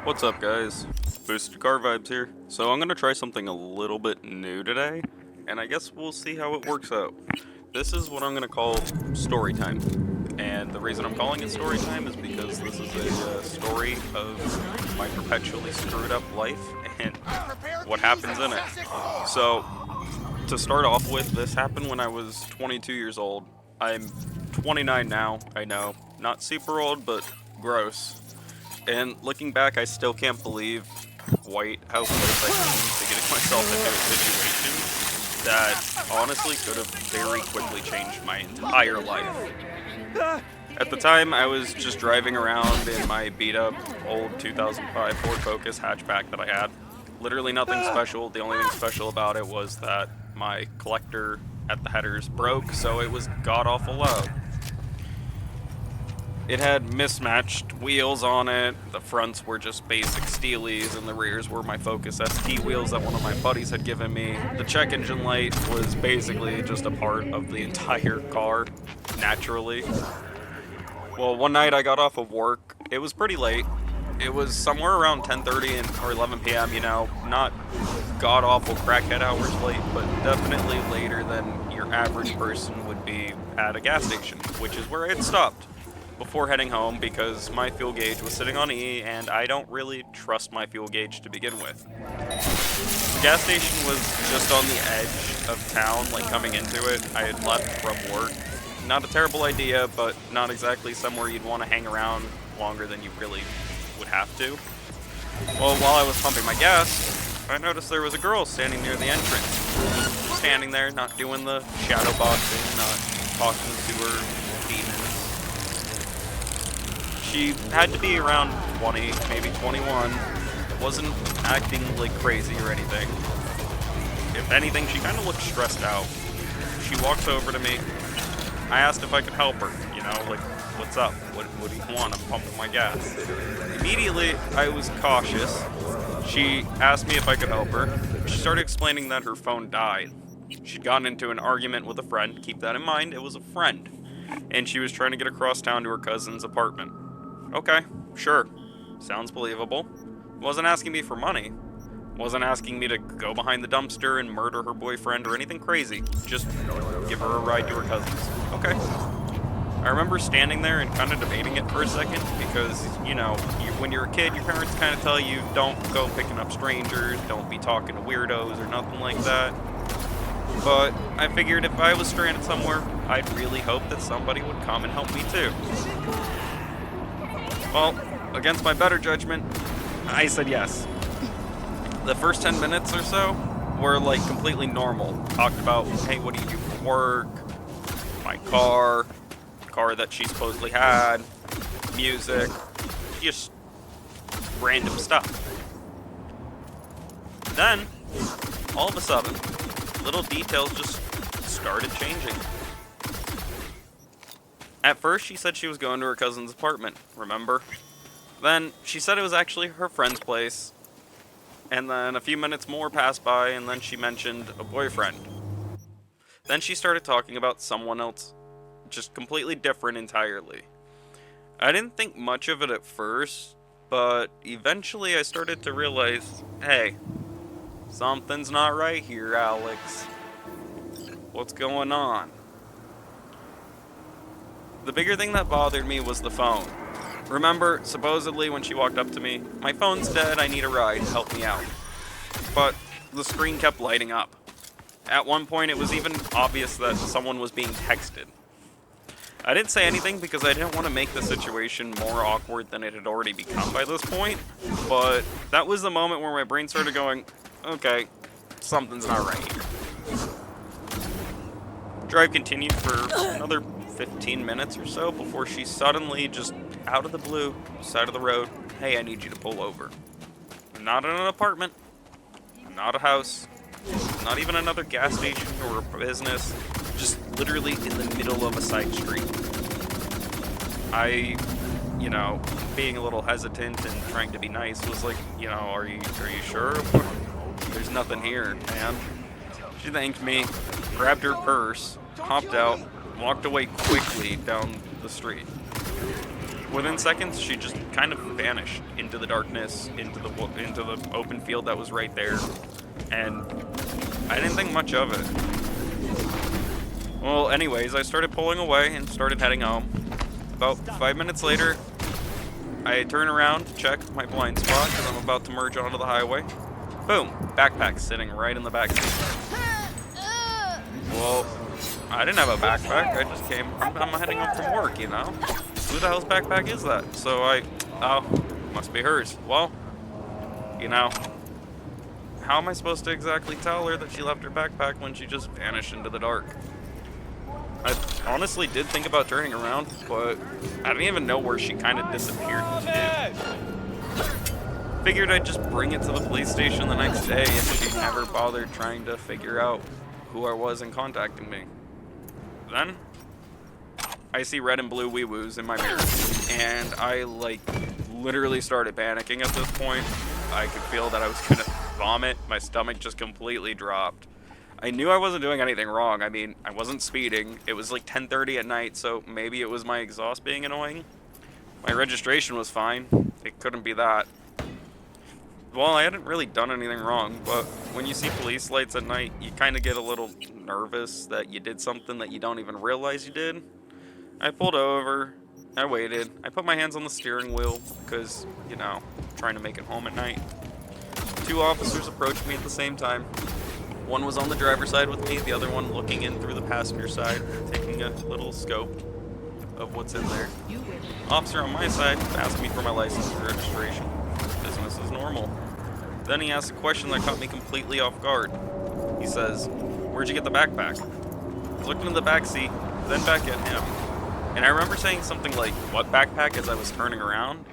What's up, guys? Boosted Car Vibes here. So I'm gonna try something a little bit new today, and I guess we'll see how it works out. This is what I'm gonna call Storytime. And the reason I'm calling it Storytime is because this is a story of my perpetually screwed up life and what happens in it. So, to start off with, this happened when I was 22 years old. I'm 29 now, I know. Not super old, but gross. And looking back, I still can't believe how close I came to getting myself into a situation that honestly could have very quickly changed my entire life. At the time, I was just driving around in my beat-up old 2005 Ford Focus hatchback that I had. Literally nothing special. The only thing special about it was that my collector at the headers broke, so it was god-awful loud. It had mismatched wheels on it, the fronts were just basic Steelies, and the rears were my Focus ST wheels that one of my buddies had given me. The check engine light was basically just a part of the entire car, naturally. Well, one night I got off of work. It was pretty late. It was somewhere around 10:30 or 11 p.m., you know, not god-awful crackhead hours late, but definitely later than your average person would be at a gas station, which is where I had stopped before heading home because my fuel gauge was sitting on E and I don't really trust my fuel gauge to begin with. The gas station was just on the edge of town, like coming into it. I had left from work. Not a terrible idea, but not exactly somewhere you'd want to hang around longer than you really would have to. Well, while I was pumping my gas, I noticed there was a girl standing near the entrance. Standing there, not doing the shadow boxing, not talking to her demons. She had to be around 20, maybe 21. Wasn't acting like crazy or anything. If anything, she kind of looked stressed out. She walks over to me. I asked if I could help her, you know, like, what's up? What do you want? I'm pumping my gas. Immediately, I was cautious. She asked me if I could help her. She started explaining that her phone died. She'd gotten into an argument with a friend. Keep that in mind, it was a friend. And she was trying to get across town to her cousin's apartment. Okay, sure. Sounds believable. Wasn't asking me for money. Wasn't asking me to go behind the dumpster and murder her boyfriend or anything crazy. Just give her a ride to her cousin's. Okay. I remember standing there and kind of debating it for a second because, you know, when you're a kid, your parents kind of tell you don't go picking up strangers, don't be talking to weirdos or nothing like that. But I figured if I was stranded somewhere, I'd really hope that somebody would come and help me too. Well, against my better judgment, I said yes. The first 10 minutes or so were like completely normal. Talked about, hey, what do you do for work? My car that she supposedly had, music, just random stuff. Then, all of a sudden, little details just started changing. At first, she said she was going to her cousin's apartment, remember? Then, she said it was actually her friend's place. And then a few minutes more passed by, and then she mentioned a boyfriend. Then she started talking about someone else, just completely different entirely. I didn't think much of it at first, but eventually I started to realize, hey, something's not right here, Alex. What's going on? The bigger thing that bothered me was the phone. Remember, supposedly when she walked up to me, my phone's dead, I need a ride, help me out. But the screen kept lighting up. At one point it was even obvious that someone was being texted. I didn't say anything because I didn't want to make the situation more awkward than it had already become by this point, but that was the moment where my brain started going, okay, something's not right here. Drive continued for another 15 minutes or so before she suddenly, just out of the blue, side of the road, hey, I need you to pull over. Not in an apartment, not a house, not even another gas station or a business, just literally in the middle of a side street. I, you know, being a little hesitant and trying to be nice, was like, you know, are you sure? There's nothing here, man. She thanked me, grabbed her purse, hopped out, walked away quickly down the street. Within seconds, she just kind of vanished into the darkness, into the open field that was right there, and I didn't think much of it. Well, anyways, I started pulling away and started heading home. About 5 minutes later, I turn around to check my blind spot because I'm about to merge onto the highway. Boom! Backpack sitting right in the back seat. Well, I didn't have a backpack. I just came. I'm heading home from work, you know? Who the hell's backpack is that? So oh, must be hers. Well, you know, how am I supposed to exactly tell her that she left her backpack when she just vanished into the dark? I honestly did think about turning around, but I didn't even know where she kind of disappeared to. Figured I'd just bring it to the police station the next day if she never bothered trying to figure out who I was and contacting me. Then, I see red and blue wee-woos in my mirror, and I, like, literally started panicking at this point. I could feel that I was gonna vomit. My stomach just completely dropped. I knew I wasn't doing anything wrong. I mean, I wasn't speeding. It was like 10:30 at night, so maybe it was my exhaust being annoying. My registration was fine. It couldn't be that. Well, I hadn't really done anything wrong, but when you see police lights at night, you kind of get a little nervous that you did something that you don't even realize you did. I pulled over. I waited. I put my hands on the steering wheel because, you know, trying to make it home at night. 2 officers approached me at the same time. One was on the driver's side with me, the other one looking in through the passenger side, taking a little scope of what's in there. Officer on my side asked me for my license and registration. Business as normal. Then he asked a question that caught me completely off guard. He says, "Where'd you get the backpack?" I looked into the back seat, then back at him. And I remember saying something like, "What backpack?" as I was turning around.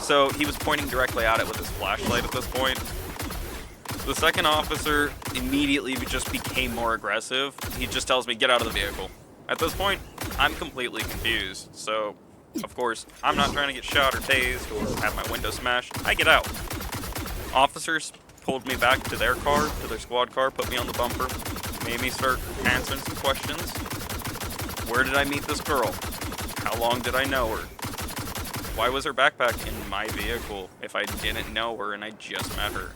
So he was pointing directly at it with his flashlight at this point. The second officer immediately just became more aggressive. He just tells me, "Get out of the vehicle." At this point, I'm completely confused. So, of course, I'm not trying to get shot or tased or have my window smashed. I get out. Officers pulled me back to their car, to their squad car, put me on the bumper, made me start answering some questions. Where did I meet this girl? How long did I know her? Why was her backpack in my vehicle if I didn't know her and I just met her?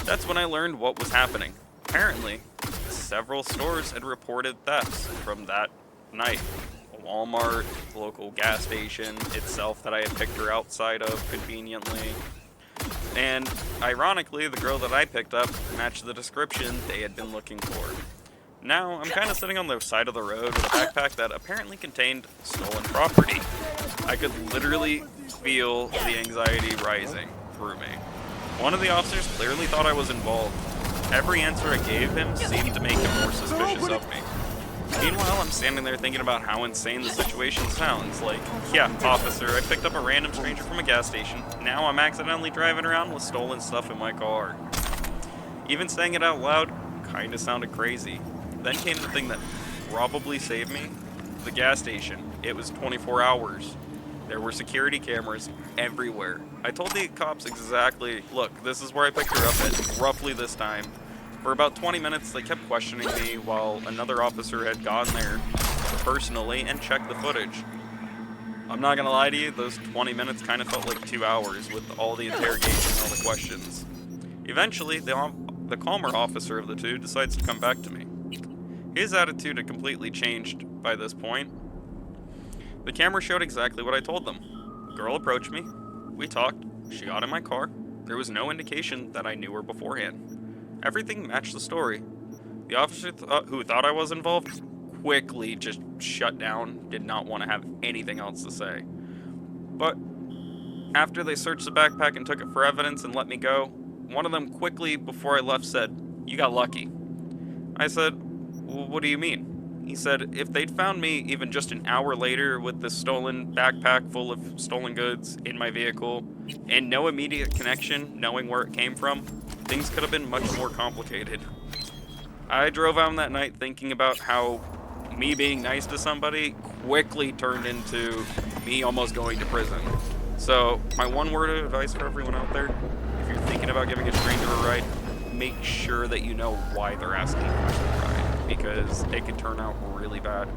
That's when I learned what was happening. Apparently, several stores had reported thefts from that night. A Walmart, the local gas station itself that I had picked her outside of conveniently. And ironically, the girl that I picked up matched the description they had been looking for. Now, I'm kind of sitting on the side of the road with a backpack that apparently contained stolen property. I could literally feel the anxiety rising through me. One of the officers clearly thought I was involved. Every answer I gave him seemed to make him more suspicious of me. Meanwhile, I'm standing there thinking about how insane the situation sounds. Like, yeah, officer, I picked up a random stranger from a gas station. Now I'm accidentally driving around with stolen stuff in my car. Even saying it out loud kinda sounded crazy. Then came the thing that probably saved me. The gas station. It was 24 hours. There were security cameras everywhere. I told the cops exactly, look, this is where I picked her up at roughly this time. For about 20 minutes, they kept questioning me while another officer had gone there personally and checked the footage. I'm not gonna lie to you, those 20 minutes kind of felt like 2 hours with all the interrogation and all the questions. Eventually, the calmer officer of the two decides to come back to me. His attitude had completely changed by this point. The camera showed exactly what I told them. The girl approached me, we talked, she got in my car. There was no indication that I knew her beforehand. Everything matched the story. The officer who thought I was involved quickly just shut down, did not want to have anything else to say. But after they searched the backpack and took it for evidence and let me go, one of them quickly, before I left, said, "You got lucky." I said, "Well, what do you mean?" He said, if they'd found me even just an hour later with this stolen backpack full of stolen goods in my vehicle and no immediate connection knowing where it came from, things could have been much more complicated. I drove home that night thinking about how me being nice to somebody quickly turned into me almost going to prison. So my one word of advice for everyone out there, if you're thinking about giving a stranger a ride, make sure that you know why they're asking you for a ride, because it could turn out really bad.